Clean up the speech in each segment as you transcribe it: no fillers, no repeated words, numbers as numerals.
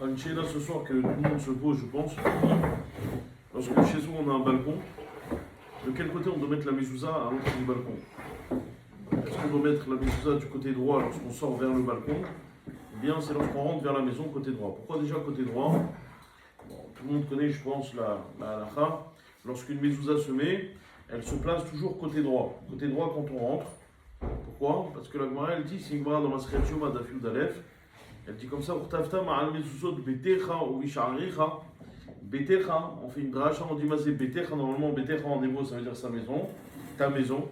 Une chéna ce soir que tout le monde se pose, je pense. Lorsque chez soi on a un balcon, de quel côté on doit mettre la mezouza à l'autre du balcon? Est-ce qu'on doit mettre la mezouza du côté droit lorsqu'on sort vers le balcon? Ou bien c'est lorsqu'on rentre vers la maison côté droit. Pourquoi déjà côté droit? Bon, tout le monde connaît, je pense, la halakha. Lorsqu'une mezouza se met, elle se place toujours côté droit. Côté droit quand on rentre. Pourquoi? Parce que la Gemara elle dit, c'est une Gemara dans Masechet Yoma Daf Yud Aleph. Elle dit comme ça, Urtavta ma'al mezuzot betecha ou isha'aricha. Betecha, on fait une dracha, on dit mazé betecha. Normalement, betecha en hébreu, ça veut dire sa maison, ta maison.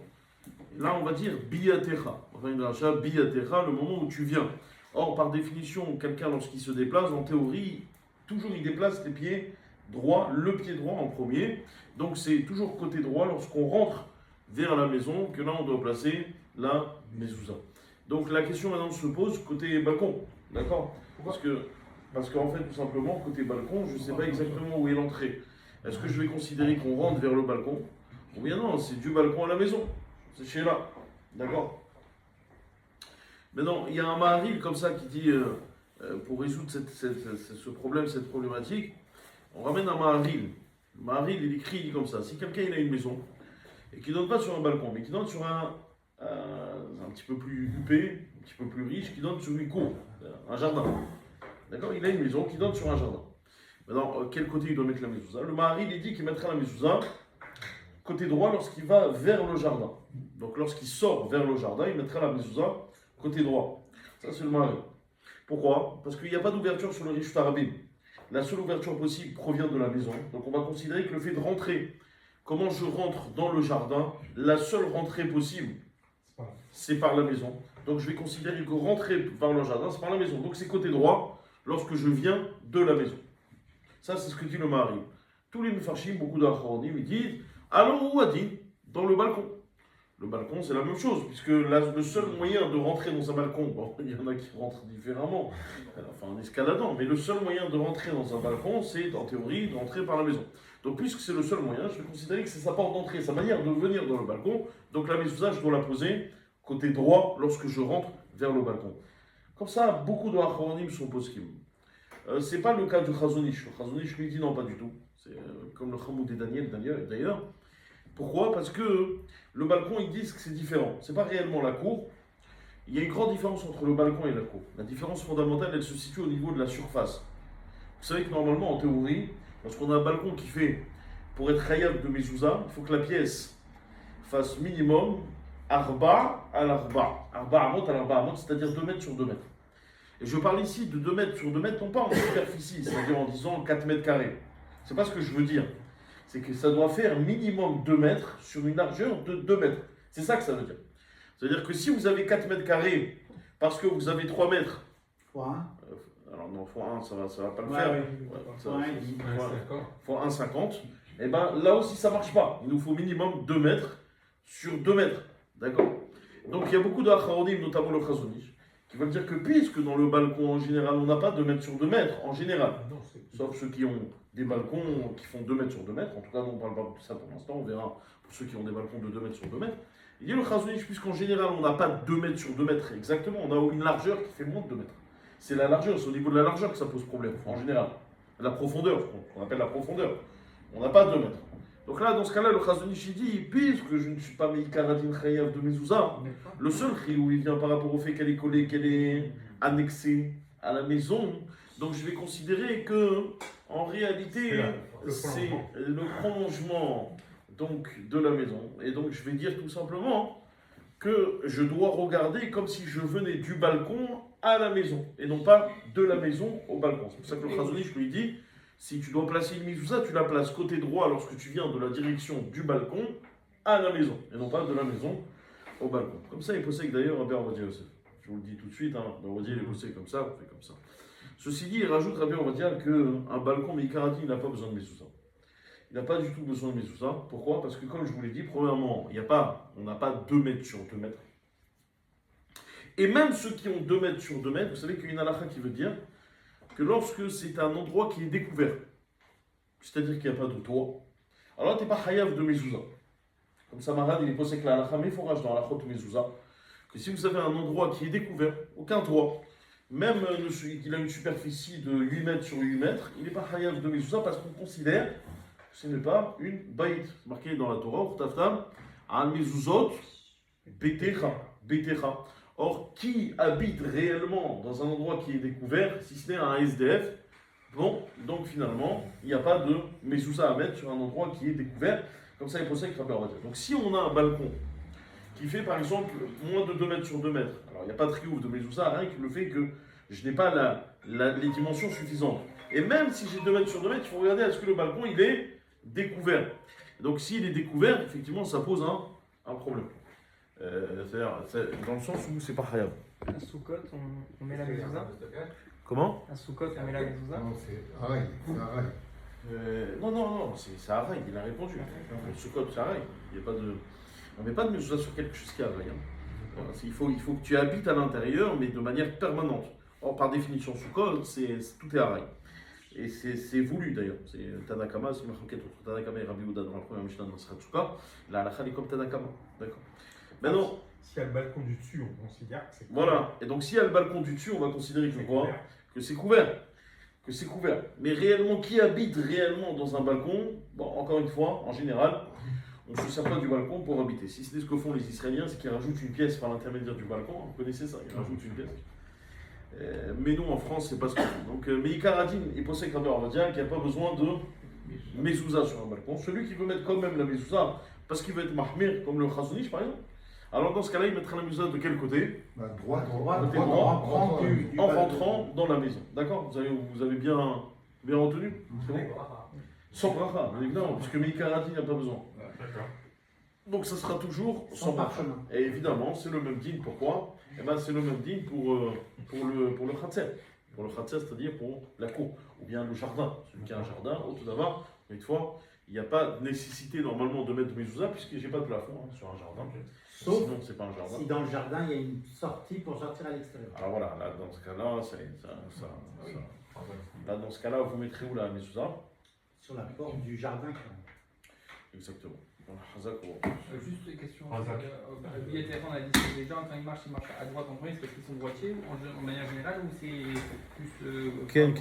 Là, on va dire biyatecha. On fait une dracha, biyatecha, le moment où tu viens. Or, par définition, quelqu'un, lorsqu'il se déplace, en théorie, toujours il déplace les pieds droits, le pied droit en premier. Donc, c'est toujours côté droit lorsqu'on rentre vers la maison que là, on doit placer la mezouza. Donc, la question maintenant se pose côté balcon. D'accord? Parce qu'en fait, tout simplement, côté balcon, je ne sais pas exactement où est l'entrée. Est-ce que je vais considérer qu'on rentre vers le balcon? Ou bien non, c'est du balcon à la maison. C'est chez là. D'accord? Maintenant, il y a un maharil comme ça qui dit, pour résoudre ce problème, cette problématique, on ramène un maharil. Le maharil, il écrit, il dit comme ça. Si quelqu'un il a une maison, et qui ne donne pas sur un balcon, mais qui donne sur un petit peu plus huppé, un petit peu plus riche, qui donne sur une cour, un jardin. D'accord? Il a une maison qui donne sur un jardin. Maintenant, quel côté il doit mettre la mezouza? Le mari, il dit qu'il mettra la mezouza côté droit lorsqu'il va vers le jardin. Donc, lorsqu'il sort vers le jardin, il mettra la mezouza côté droit. Ça, c'est le mari. Pourquoi? Parce qu'il n'y a pas d'ouverture sur le riche tarabim. La seule ouverture possible provient de la maison. Donc, on va considérer que le fait de rentrer, comment je rentre dans le jardin, la seule rentrée possible, c'est par la maison. Donc je vais considérer que rentrer par le jardin, c'est par la maison. Donc c'est côté droit lorsque je viens de la maison. Ça, c'est ce que dit le mari. Tous les mufarchim, beaucoup d'achronim, ils disent allons ou adin, dans le balcon. Le balcon, c'est la même chose, puisque le seul moyen de rentrer dans un balcon, bon, il y en a qui rentrent différemment, enfin en escaladant, mais le seul moyen de rentrer dans un balcon, c'est en théorie de rentrer par la maison. Donc puisque c'est le seul moyen, je vais considérer que c'est sa porte d'entrée, sa manière de venir dans le balcon. Donc la mezouza, je dois la poser côté droit lorsque je rentre vers le balcon. Comme ça, beaucoup de achronim sont poskim. C'est pas le cas du Chazonish. Le Chazonish lui dit non, pas du tout. C'est comme le Chamoud et Daniel d'ailleurs. Pourquoi? Parce que le balcon, ils disent que c'est différent. C'est pas réellement la cour. Il y a une grande différence entre le balcon et la cour. La différence fondamentale, elle se situe au niveau de la surface. Vous savez que normalement, en théorie, lorsqu'on a un balcon qui fait, pour être khayab de mezouza, il faut que la pièce fasse minimum arba à l'arba. Arba amot à l'arba amot, c'est-à-dire 2 mètres sur 2 mètres. Et je parle ici de 2 mètres sur 2 mètres, non pas en superficie, c'est-à-dire en disant 4 mètres carrés. C'est pas ce que je veux dire. C'est que ça doit faire minimum 2 mètres sur une largeur de 2 mètres. C'est ça que ça veut dire. C'est-à-dire que si vous avez 4 mètres carrés, parce que vous avez 3 mètres, alors non, x1, ça va pas le faire. Fois 1,50. Et bien là aussi ça marche pas. Il nous faut minimum 2 mètres sur 2 mètres. D'accord? Donc il y a beaucoup d'achronim, notamment le Chazonish, qui veulent dire que puisque dans le balcon en général on n'a pas 2 mètres sur 2 mètres, en général, sauf ceux qui ont des balcons qui font 2 mètres sur 2 mètres, en tout cas on ne parle pas de ça pour l'instant, on verra pour ceux qui ont des balcons de 2 mètres sur 2 mètres. Il dit le Chazonish, puisqu'en général on n'a pas 2 mètres sur 2 mètres exactement, on a une largeur qui fait moins de 2 mètres. C'est la largeur, c'est au niveau de la largeur que ça pose problème, en général. La profondeur, ce qu'on appelle la profondeur. On n'a pas 2 mètres. Donc là, dans ce cas-là, le Chazonish dit, puisque je ne suis pas Meikaradin Chayav de mezouza, le seul où il vient par rapport au fait qu'elle est collée, qu'elle est annexée à la maison, donc je vais considérer que, en réalité, c'est le prolongement donc, de la maison. Et donc je vais dire tout simplement que je dois regarder comme si je venais du balcon à la maison, et non pas de la maison au balcon. C'est pour ça que le Chazonish lui dit, si tu dois placer une mezouza, tu la places côté droit lorsque tu viens de la direction du balcon à la maison, et non pas de la maison au balcon. Comme ça, il possède d'ailleurs Rabbi Ovadia Yosef. Je vous le dis tout de suite, Rabbi Ovadia il est possède comme ça, on fait comme ça. Ceci dit, il rajoute Rabbi Ovadia qu'un balcon, mais Ikarati, il n'a pas besoin de mezouza. Il n'a pas du tout besoin de mezouza. Pourquoi? Parce que comme je vous l'ai dit, premièrement, on n'a pas 2 mètres sur 2 mètres. Et même ceux qui ont 2 mètres sur 2 mètres, vous savez qu'il y a une halakha qui veut dire que lorsque c'est un endroit qui est découvert, c'est-à-dire qu'il n'y a pas de toit, alors tu n'es pas hayav de mezouza. Comme ça, Maran, il est posé que la halakha méforage dans la chot mezouza, que si vous avez un endroit qui est découvert, aucun toit, même qu'il a une superficie de 8 mètres sur 8 mètres, il n'est pas chayav de mezouza parce qu'on considère que ce n'est pas une baït. C'est marqué dans la Torah, Urtaftam, al mezuzot, betecha, betecha. Or, qui habite réellement dans un endroit qui est découvert, si ce n'est un SDF? Bon, donc finalement, il n'y a pas de mezouza à mettre sur un endroit qui est découvert. Comme ça, il faut ça avec Rabbi Ovadia. Donc, si on a un balcon qui fait par exemple moins de 2 mètres sur 2 mètres, alors il n'y a pas de triomphe de mezouza, rien que le fait que je n'ai pas les dimensions suffisantes. Et même si j'ai 2 mètres sur 2 mètres, il faut regarder est-ce que le balcon il est découvert. Donc, s'il est découvert, effectivement, ça pose un problème. C'est-à-dire, dans le sens où c'est pas khayab. Un sous-cote, on met la mezouza. Comment? Un sous-cote, on met la mezouza. Non, c'est araï, c'est araï. Non, c'est araï, il a répondu. Le sous-code, c'est araï. On ne met pas de mezouza sur quelque chose qui est araï. Voilà, il faut que tu habites à l'intérieur, mais de manière permanente. Or, par définition, sous-code, tout est araï. Et c'est voulu d'ailleurs. C'est Tanakama, c'est une requête entre Tanakama et Rabbi Houda dans la première Mishnah de Nasrat Souka. La halakha est comme Tanakama. D'accord. Maintenant, s'il y a le balcon du dessus, on considère que c'est couvert. Voilà. Et donc, s'il y a le balcon du dessus, on va considérer que quoi? Que c'est couvert. Que c'est couvert. Mais réellement, qui habite réellement dans un balcon? Bon, encore une fois, en général, on ne se sert pas du balcon pour habiter. Si c'est ce que font les Israéliens, c'est qu'ils rajoutent une pièce par l'intermédiaire du balcon. Vous connaissez ça? Ils rajoutent une pièce. Mais nous, en France, c'est pas ce qu'on fait. Donc, Meïka Radin, il possède Rabbi Ovadia qu'il n'y a pas besoin de mezouza sur un balcon. Celui qui veut mettre quand même la mezouza, parce qu'il veut être mahmir, comme le Chazonish par exemple, alors dans ce cas-là, il mettra la mezouza de quel côté? Droit, en rentrant dans la maison. D'accord? Vous avez bien retenu? C'est bon? Sans bracha, bien évidemment, puisque Meïka Radin, il n'y a pas besoin. D'accord. Donc ça sera toujours sans parchemin. Et évidemment, c'est le même din. Pourquoi? Eh ben, c'est le même din pour le khatser. Pour le khatser, c'est-à-dire pour la cour. Ou bien le jardin. Celui qui a un jardin, au tout d'abord, une fois, il n'y a pas de nécessité normalement de mettre de mezouza, puisque j'ai pas de plafond sur un jardin. Sauf sinon, c'est pas un jardin. si dans le jardin, il y a une sortie pour sortir à l'extérieur. Alors voilà, là, dans ce cas-là, là, dans ce cas-là, vous mettrez où la mezouza? Sur la porte du jardin. Exactement. Juste une question. Razak. Il y a téléphone, on a dit que les gens, quand ils marchent à droite en premier, c'est parce qu'ils sont droitiers, en manière générale, ou c'est plus. Ken.